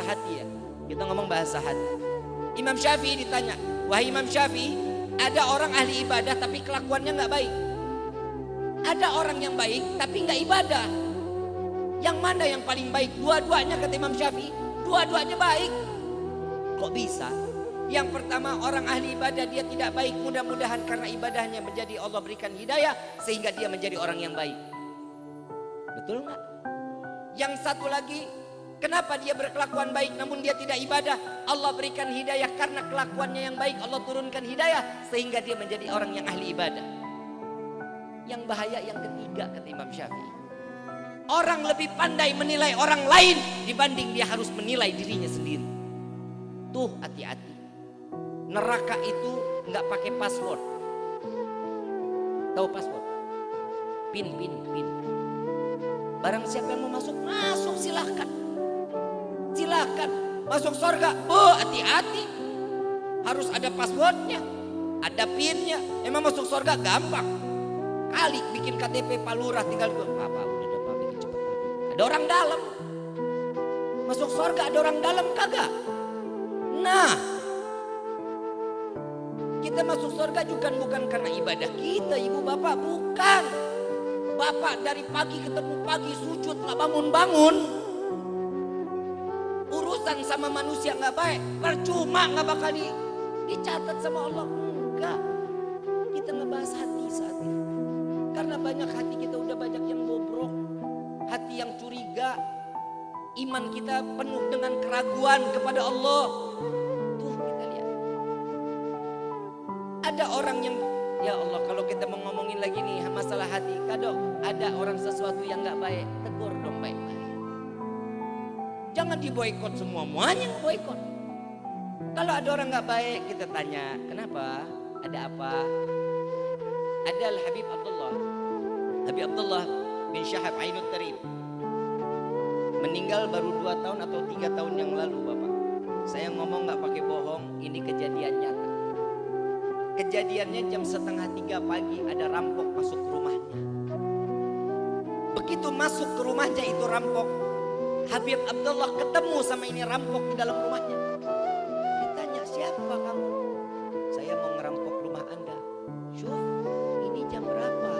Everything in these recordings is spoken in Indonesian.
hati ya. Kita ngomong bahasa hati. Imam Syafi'i ditanya, wahai Imam Syafi'i, ada orang ahli ibadah tapi kelakuannya nggak baik. Ada orang yang baik tapi nggak ibadah. Yang mana yang paling baik? Dua-duanya kata Imam Syafi'i. Dua-duanya baik. Kok bisa? Yang pertama orang ahli ibadah dia tidak baik. Mudah-mudahan karena ibadahnya menjadi Allah berikan hidayah sehingga dia menjadi orang yang baik. Betul nggak? Yang satu lagi, kenapa dia berkelakuan baik namun dia tidak ibadah? Allah berikan hidayah karena kelakuannya yang baik. Allah turunkan hidayah sehingga dia menjadi orang yang ahli ibadah. Yang bahaya yang ketiga kata Imam Syafi'i, orang lebih pandai menilai orang lain dibanding dia harus menilai dirinya sendiri. Tuh hati-hati. Neraka itu nggak pakai password. Tahu password? Pin. Barang siapa yang mau masuk, masuk silahkan. Silahkan. Masuk surga, hati-hati. Harus ada passwordnya, ada pinnya. Emang masuk surga gampang. Kali bikin KTP Pak Lurah tinggal Pak udah bikin cepat. Ada orang dalam. Masuk surga ada orang dalam kagak? Nah, kita masuk surga juga bukan karena ibadah kita, ibu bapak, bukan. Bapak dari pagi ketemu pagi sujud nggak bangun-bangun. Urusan sama manusia nggak baik, percuma nggak bakal dicatat sama Allah. Enggak. Kita ngebahas hati saat ini. Karena banyak hati kita udah banyak yang bobrok, hati yang curiga, iman kita penuh dengan keraguan kepada Allah. Tuh kita lihat. Ada orang yang, ya Allah, kalau kita mau ngomongin lagi nih masalah hati, kadang ada orang sesuatu yang nggak baik, tegur dong baik-baik. Jangan diboikot semuanya boikot. Kalau ada orang nggak baik, kita tanya, kenapa? Ada apa? Ada Habib Abdullah bin Syahab Ainut Tarib, meninggal baru 2 tahun atau 3 tahun yang lalu Bapak. Saya ngomong nggak pakai bohong, ini kejadian nyata. Kejadiannya jam 2:30 pagi ada rampok masuk ke rumahnya. Begitu masuk ke rumahnya itu rampok, Habib Abdullah ketemu sama ini rampok di dalam rumahnya. Ditanya, siapa kamu? Saya mau ngerampok rumah Anda. Syuf, ini jam berapa?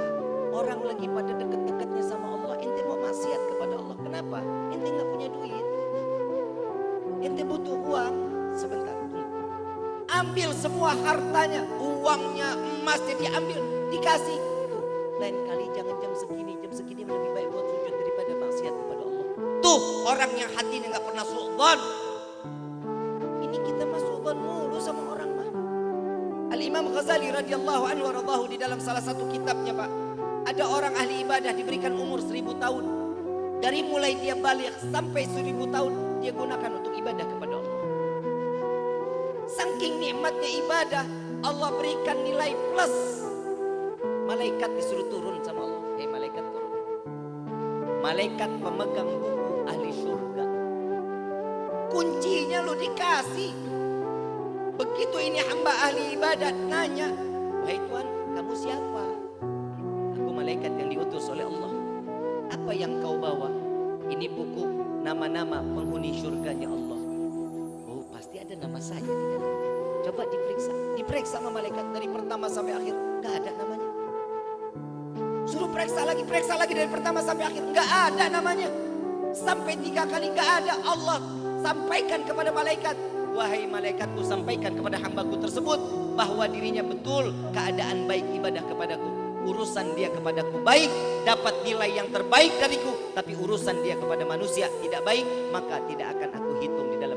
Orang lagi pada deket-deketnya sama Allah. Ente mau maksiat kepada Allah. Kenapa? Ente gak punya duit. Ente butuh uang. Sebentar. Ambil semua hartanya. Uangnya, emasnya diambil. Dikasih. Lain kali jangan jam segini. Jam segini lebih baik buat sujud daripada maksiat kepada Allah. Tuh orang yang hatinya gak pernah su'dzon. Ini kita masuk mulu sama orang mah. Al-Imam Ghazali radhiyallahu anhu waradahu di dalam salah satu kitabnya Pak, ada orang ahli ibadah diberikan umur 1000 tahun. Dari mulai dia balik sampai 1000 tahun dia gunakan untuk ibadah kepada Allah. Saking nikmatnya ibadah, Allah berikan nilai plus. Malaikat disuruh turun sama Allah. Malaikat turun. Malaikat pemegang buku ahli surga. Kuncinya lu dikasih. Begitu ini hamba ahli ibadah nanya, wahai Tuhan, kamu siapa? Aku malaikat yang diutus oleh Allah. Apa yang kau bawa? Ini buku nama-nama penghuni surganya Allah. Oh, pasti ada nama saya di dalamnya. Coba diperiksa. Diperiksa sama malaikat dari pertama sampai akhir, gak ada namanya. Suruh periksa lagi dari pertama sampai akhir, gak ada namanya. Sampai 3 kali gak ada. Allah sampaikan kepada malaikat, wahai malaikatku, sampaikan kepada hambaku tersebut bahwa dirinya betul keadaan baik ibadah kepadaku. Urusan dia kepadaku baik, dapat nilai yang terbaik dariku. Tapi urusan dia kepada manusia tidak baik, maka tidak akan aku hitung di dalam